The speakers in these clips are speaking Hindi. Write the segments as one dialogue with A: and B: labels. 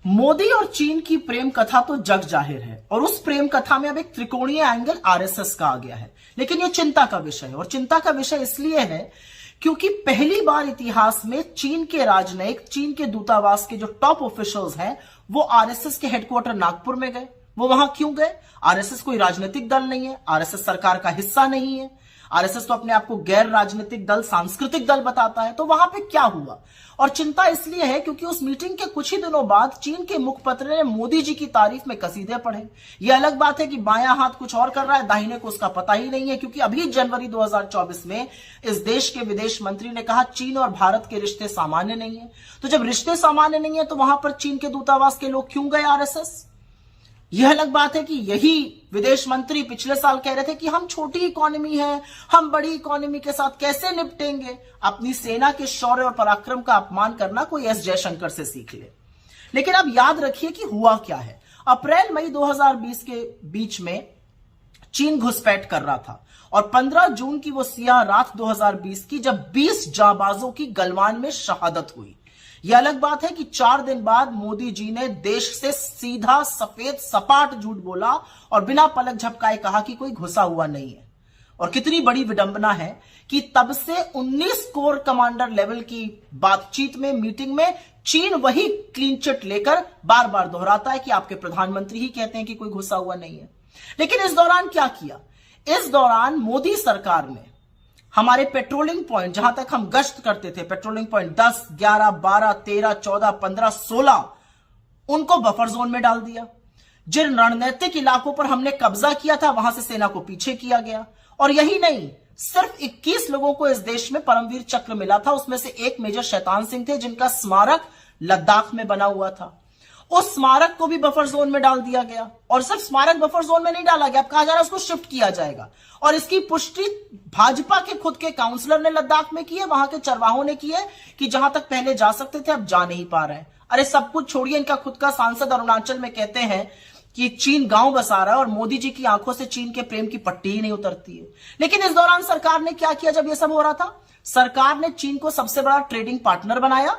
A: मोदी और चीन की प्रेम कथा तो जग जाहिर है और उस प्रेम कथा में अब एक त्रिकोणीय एंगल आरएसएस का आ गया है। लेकिन यह चिंता का विषय है और चिंता का विषय इसलिए है क्योंकि पहली बार इतिहास में चीन के राजनयिक, चीन के दूतावास के जो टॉप ऑफिशियल्स हैं वो आरएसएस के हेडक्वार्टर नागपुर में गए। वो वहां क्यों गए? आरएसएस कोई राजनीतिक दल नहीं है, आरएसएस सरकार का हिस्सा नहीं है। आरएसएस तो अपने आप को गैर राजनीतिक दल, सांस्कृतिक दल बताता है। तो वहां पे क्या हुआ? और चिंता इसलिए है क्योंकि उस मीटिंग के कुछ ही दिनों बाद चीन के मुखपत्र ने मोदी जी की तारीफ में कसीदे पढ़े। यह अलग बात है कि बायां हाथ कुछ और कर रहा है, दाहिने को उसका पता ही नहीं है, क्योंकि अभी जनवरी 2024 में इस देश के विदेश मंत्री ने कहा चीन और भारत के रिश्ते सामान्य नहीं है। तो जब रिश्ते सामान्य नहीं है तो वहां पर चीन के दूतावास के लोग क्यों गए आरएसएस? यह अलग बात है कि यही विदेश मंत्री पिछले साल कह रहे थे कि हम छोटी इकोनॉमी है, हम बड़ी इकोनॉमी के साथ कैसे निपटेंगे। अपनी सेना के शौर्य और पराक्रम का अपमान करना कोई एस जयशंकर से सीख ले। लेकिन अब याद रखिए कि हुआ क्या है। अप्रैल मई 2020 के बीच में चीन घुसपैठ कर रहा था और 15 जून की वो सियाह रात 2020 की जब 20 जांबाजों की गलवान में शहादत हुई। यह अलग बात है कि 4 दिन बाद मोदी जी ने देश से सीधा सफेद सपाट झूठ बोला और बिना पलक झपकाए कहा कि कोई घुसा हुआ नहीं है। और कितनी बड़ी विडंबना है कि तब से 19 कोर कमांडर लेवल की बातचीत में, मीटिंग में चीन वही क्लीन चिट लेकर बार बार दोहराता है कि आपके प्रधानमंत्री ही कहते हैं कि कोई घुसा हुआ नहीं है। लेकिन इस दौरान क्या किया? इस दौरान मोदी सरकार ने हमारे पेट्रोलिंग पॉइंट, जहां तक हम गश्त करते थे, पेट्रोलिंग पॉइंट 10, 11, 12, 13, 14, 15, 16, उनको बफर जोन में डाल दिया। जिन रणनीतिक इलाकों पर हमने कब्जा किया था वहां से सेना को पीछे किया गया। और यही नहीं, सिर्फ 21 लोगों को इस देश में परमवीर चक्र मिला था। उसमें से एक मेजर शैतान सिंह थे जिनका स्मारक लद्दाख में बना हुआ था। उस स्मारक को भी बफर जोन में डाल दिया गया। और सिर्फ स्मारक बफर जोन में नहीं डाला गया, अब कहा जा रहा है उसको शिफ्ट किया जाएगा। और इसकी पुष्टि भाजपा के खुद के काउंसलर ने लद्दाख में की है, वहां के चरवाहों ने की है कि जहां तक पहले जा सकते थे अब जा नहीं पा रहे हैं। अरे सब कुछ छोड़िए, इनका खुद का सांसद अरुणाचल में कहते हैं कि चीन गांव बसा रहा है और मोदी जी की आंखों से चीन के प्रेम की पट्टी ही नहीं उतरती है। लेकिन इस दौरान सरकार ने क्या किया? जब यह सब हो रहा था, सरकार ने चीन को सबसे बड़ा ट्रेडिंग पार्टनर बनाया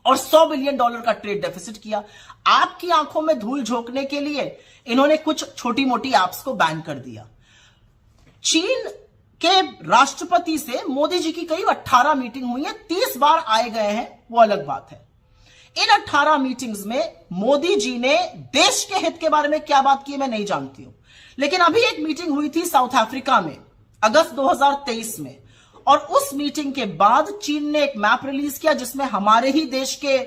A: और $100 बिलियन का ट्रेड डेफिसिट किया। आपकी आंखों में धूल झोंकने के लिए इन्होंने कुछ छोटी मोटी ऐप्स को बैन कर दिया। चीन के राष्ट्रपति से मोदी जी की करीब 18 मीटिंग हुई है, 30 बार आए गए हैं, वो अलग बात है। इन 18 मीटिंग्स में मोदी जी ने देश के हित के बारे में क्या बात की मैं नहीं जानती हूं। लेकिन अभी एक मीटिंग हुई थी साउथ अफ्रीका में अगस्त 2023 में, और उस मीटिंग के बाद चीन ने एक मैप रिलीज किया जिसमें हमारे ही देश के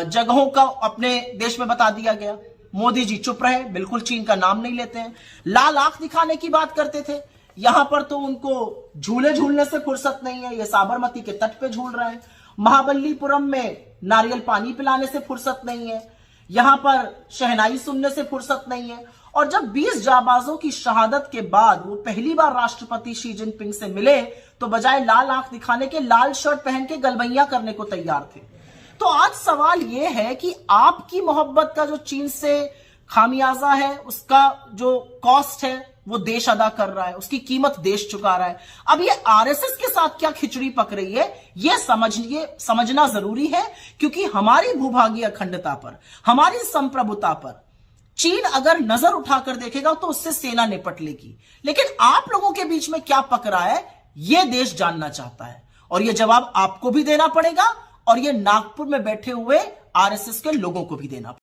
A: जगहों का अपने देश में बता दिया गया। मोदी जी चुप रहे, बिल्कुल चीन का नाम नहीं लेते हैं। लाल आंख दिखाने की बात करते थे, यहां पर तो उनको झूले झूलने से फुर्सत नहीं है, ये साबरमती के तट पे झूल रहे हैं। महाबलीपुरम में नारियल पानी पिलाने से फुर्सत नहीं है, यहां पर शहनाई सुनने से फुर्सत नहीं है। और जब 20 जाबाजों की शहादत के बाद वो पहली बार राष्ट्रपति शी जिनपिंग से मिले तो बजाय लाल आंख दिखाने के लाल शर्ट पहन के गलबैया करने को तैयार थे। तो आज सवाल यह है कि आपकी मोहब्बत का जो चीन से खामियाजा है, उसका जो कॉस्ट है वो देश अदा कर रहा है, उसकी कीमत देश चुका रहा है। अब ये आरएसएस के साथ क्या खिचड़ी पक रही है ये समझना जरूरी है, क्योंकि हमारी भूभागीय अखंडता पर, हमारी संप्रभुता पर चीन अगर नजर उठाकर देखेगा तो उससे सेना निपट लेगी। लेकिन आप लोगों के बीच में क्या पक रहा है यह देश जानना चाहता है, और यह जवाब आपको भी देना पड़ेगा और यह नागपुर में बैठे हुए आरएसएस के लोगों को भी देना पड़ेगा।